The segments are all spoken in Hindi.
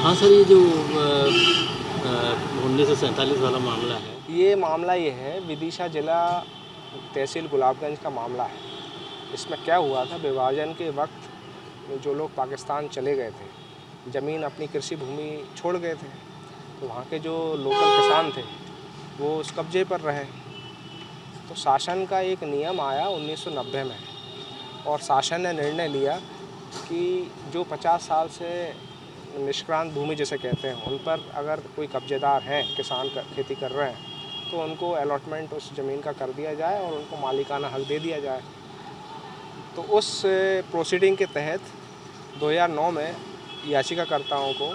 हाँ सर, ये जो 1947 वाला मामला है, ये मामला ये है, विदिशा जिला तहसील गुलाबगंज का मामला है। इसमें क्या हुआ था, विभाजन के वक्त जो लोग पाकिस्तान चले गए थे, ज़मीन अपनी कृषि भूमि छोड़ गए थे, तो वहाँ के जो लोकल किसान थे वो उस कब्जे पर रहे। तो शासन का एक नियम आया 1990 में, और शासन ने निर्णय लिया कि जो 50 साल से निष्क्रांत भूमि जिसे कहते हैं, उन पर अगर कोई कब्जेदार हैं, किसान खेती कर रहे हैं, तो उनको अलॉटमेंट उस ज़मीन का कर दिया जाए और उनको मालिकाना हक दे दिया जाए। तो उस प्रोसीडिंग के तहत 2009 में याचिकाकर्ताओं को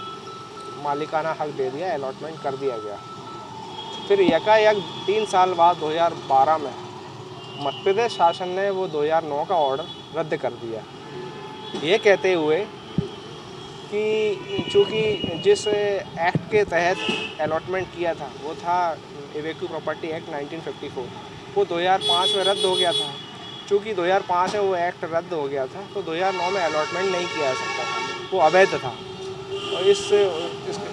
मालिकाना हक दे दिया, अलॉटमेंट कर दिया गया। फिर यकायक 3 साल बाद 2012 में मध्य प्रदेश शासन ने वो 2009 का ऑर्डर रद्द कर दिया, ये कहते हुए कि चूँकि जिस एक्ट के तहत अलॉटमेंट किया था वो था इवेक्यू प्रॉपर्टी एक्ट 1954, वो 2005 में रद्द हो गया था। चूँकि 2005 में वो एक्ट रद्द हो गया था, तो 2009 में अलॉटमेंट नहीं किया जा सकता था, वो अवैध था। और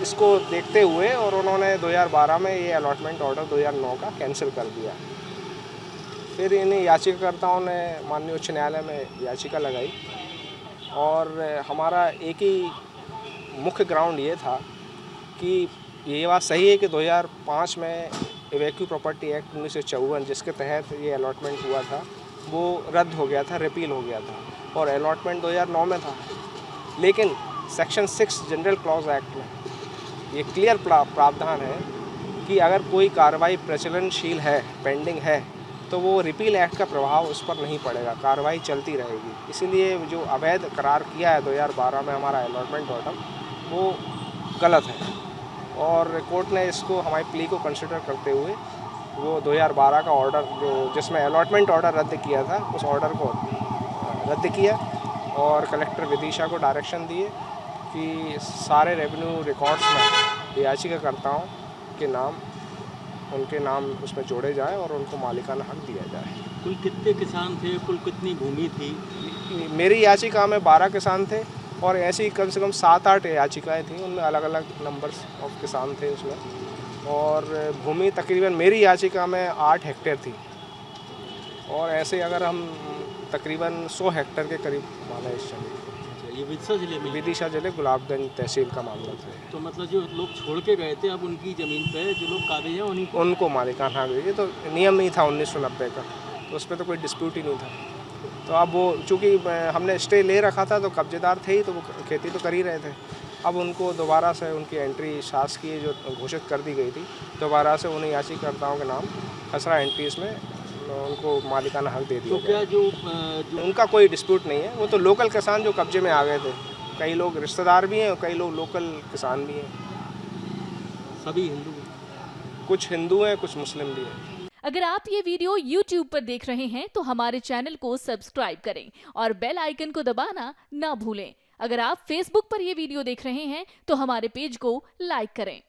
इसको देखते हुए और उन्होंने 2012 में ये अलॉटमेंट ऑर्डर 2009 का कैंसिल कर दिया। फिर इन याचिकाकर्ताओं ने माननीय उच्च न्यायालय में याचिका लगाई, और हमारा एक ही मुख्य ग्राउंड ये था कि ये बात सही है कि 2005 में इवेक्यू प्रॉपर्टी एक्ट 1954 जिसके तहत ये अलॉटमेंट हुआ था वो रद्द हो गया था, रिपील हो गया था, और अलॉटमेंट 2009 में था। लेकिन सेक्शन 6 जनरल क्लॉज एक्ट में ये क्लियर प्रावधान है कि अगर कोई कार्रवाई प्रचलनशील है, पेंडिंग है, तो वो रिपील एक्ट का प्रभाव उस पर नहीं पड़ेगा, कार्रवाई चलती रहेगी। इसीलिए जो अवैध करार किया है 2012 में हमारा अलॉटमेंट ऑर्डर, वो गलत है, और कोर्ट ने इसको हमारी प्ली को कंसिडर करते हुए वो 2012 का ऑर्डर जो जिसमें अलॉटमेंट ऑर्डर रद्द किया था, उस ऑर्डर को रद्द किया, और कलेक्टर विदिशा को डायरेक्शन दिए कि सारे रेवेन्यू रिकॉर्ड्स में याचिकाकर्ताओं के नाम, उनके नाम उसमें जोड़े जाए और उनको मालिकाना हक दिया जाए। कुल कितने किसान थे, कुल कितनी भूमि थी? मेरी याचिका में 12 किसान थे, और ऐसी कम से कम 7-8 याचिकाएं थी, उनमें अलग अलग नंबर्स ऑफ किसान थे उसमें, और भूमि तकरीबन मेरी याचिका में 8 हेक्टेयर थी, और ऐसे अगर हम तकरीबन 100 हेक्टेयर के करीब माना इस समय। ये विदिशा जिले में? विदिशा जिले गुलाबगंज तहसील का मामला था। तो मतलब जो लोग छोड़ के गए थे, अब उनकी ज़मीन पे जो लोग काबिज हैं उनको मालिकाना हक ये तो नियम नहीं था 1990 का, तो उस पर तो कोई डिस्प्यूट ही नहीं था। तो अब वो चूँकि हमने स्टे ले रखा था, तो कब्जेदार थे ही, तो वो खेती तो कर ही रहे थे। अब उनको दोबारा से उनकी एंट्री शासकीय जो घोषित कर दी गई थी, दोबारा से उन्हें याचिकाकर्ताओं के नाम खसरा एंट्रीज में उनको मालिकाना हक दे दिया। तो क्या जो उनका कोई डिस्प्यूट नहीं है, वो तो लोकल किसान जो कब्जे में आ गए थे, कई लोग रिश्तेदार भी हैं और कई लोग लोकल किसान भी हैं। सभी हिंदू? कुछ हिंदू हैं, कुछ मुस्लिम भी हैं। अगर आप ये वीडियो YouTube पर देख रहे हैं तो हमारे चैनल को सब्सक्राइब करें और बेल आइकन को दबाना ना भूलें। अगर आप Facebook पर ये वीडियो देख रहे हैं तो हमारे पेज को लाइक करें।